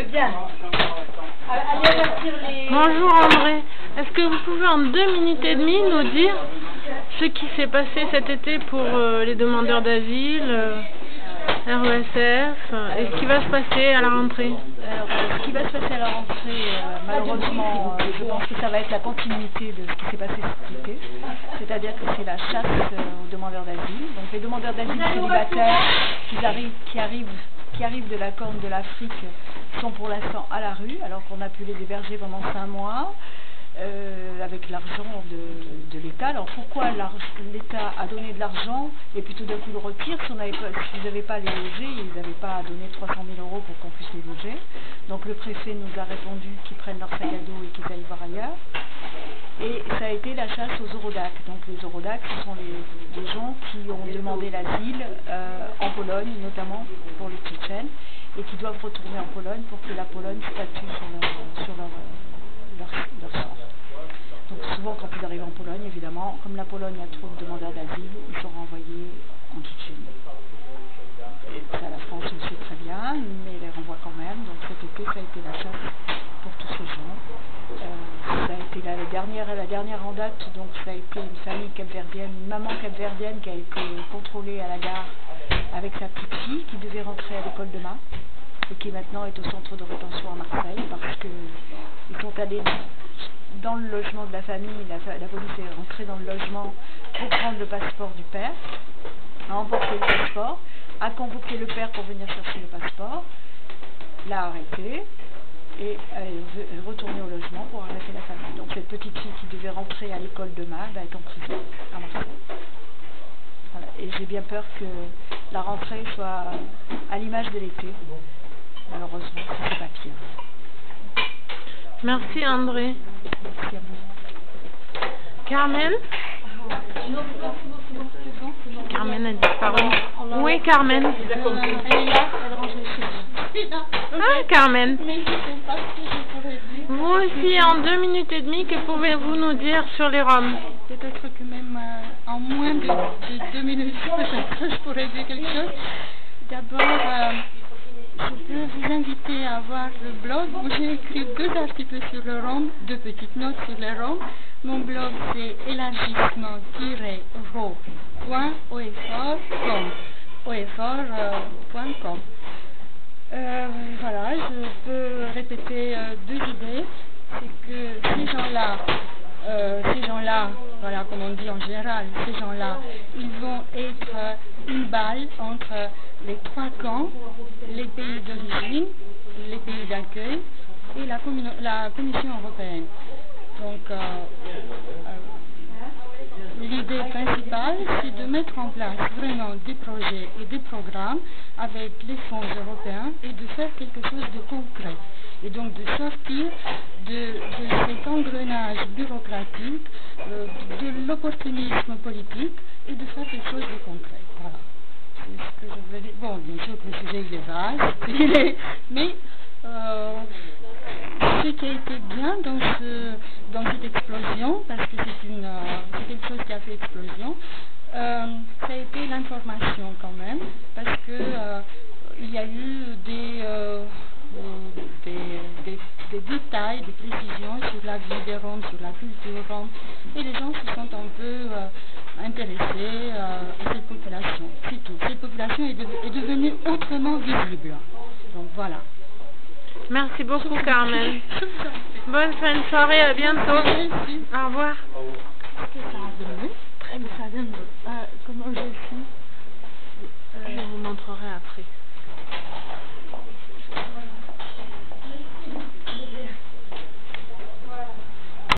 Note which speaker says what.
Speaker 1: Bien. Allez avertir les...
Speaker 2: Bonjour André, est-ce que vous pouvez en 2 minutes et demie nous dire ce qui s'est passé cet été pour les demandeurs d'asile, RESF, et ce qui va se passer à la rentrée?
Speaker 3: Alors, ce qui va se passer à la rentrée, malheureusement, je pense que ça va être la continuité de ce qui s'est passé cet été. C'est-à-dire que c'est la chasse aux demandeurs d'asile. Donc les demandeurs d'asile célibataires qui arrivent de la Corne de l'Afrique sont pour l'instant à la rue, alors qu'on a pu les héberger pendant 5 mois. Avec l'argent de l'État. Alors pourquoi l'État a donné de l'argent et puis tout d'un coup le retire? Si ils n'avaient pas les loger, ils n'avaient pas donné 300 000 € pour qu'on puisse les loger. Donc le préfet nous a répondu qu'ils prennent leur sac à dos et qu'ils aillent voir ailleurs. Et ça a été la chasse aux Eurodac. Donc les Eurodac, ce sont les gens qui ont demandé l'asile en Pologne, notamment pour les Tchétchènes, et qui doivent retourner en Pologne pour que la Pologne statue sur leur sort. Donc souvent quand ils arrivent en Pologne, évidemment, comme la Pologne a trop de demandeurs d'asile, ils sont renvoyés en Tchétchénie. Ça, la France le sait très bien, mais les renvoie quand même. Donc cet été, ça a été la chasse pour tous ces gens. Ça a été la dernière en date, donc ça a été une famille capverdienne, une maman capverdienne qui a été contrôlée à la gare avec sa petite fille qui devait rentrer à l'école demain et qui maintenant est au centre de rétention à Marseille parce qu'ils sont allés dans le logement de la famille, la police est rentrée dans le logement pour prendre le passeport du père, a emporté le passeport, a convoqué le père pour venir chercher le passeport, l'a arrêté et est retournée au logement pour arrêter la famille. Donc cette petite fille qui devait rentrer à l'école demain est en prison à Marseille. Voilà. Et j'ai bien peur que la rentrée soit à l'image de l'été. Malheureusement, c'est pas pire.
Speaker 2: Merci André.
Speaker 3: Merci à vous.
Speaker 2: Carmen? Carmen a disparu. Où est Carmen?
Speaker 1: Elle est là, elle range les choses.
Speaker 2: Ah, Carmen.
Speaker 1: Mais je ne sais pas ce que je pourrais dire.
Speaker 2: Vous aussi, en 2 minutes et demie, que pouvez-vous nous dire sur les Roms?
Speaker 1: Peut-être que même en moins de 2 minutes, peut-être je pourrais dire quelque chose. D'abord, je peux vous inviter à voir le blog où j'ai écrit 2 articles sur le Rome, 2 petites notes sur le Rome. Mon blog c'est élargissement-ro.oefort.com. Voilà, je peux répéter 2 idées. C'est que ces gens-là, voilà, comme on dit en général, ces gens-là, ils vont être une balle entre les 3 camps, les pays d'origine, les pays d'accueil et la Commission européenne. Donc, l'idée principale, c'est de mettre en place vraiment des projets et des programmes avec les fonds européens et de faire quelque chose de concret. Et donc de sortir de cet engrenage bureaucratique, de l'opportunisme politique et de faire quelque chose de concret. Voilà. C'est ce que je veux dire. Bon, bien sûr que le sujet il est vaste, mais ce qui a été bien dans cette explosion, parce que c'est quelque chose qui a fait explosion, ça a été l'information quand même, parce que il y a eu des détails, des précisions sur la vie des Roms, sur la culture Rome, et les gens se sont un peu intéressés à cette population. C'est tout. Cette population est devenue autrement visible. Donc voilà.
Speaker 2: Merci beaucoup Carmen. Bonne fin de soirée, à bientôt. Au revoir.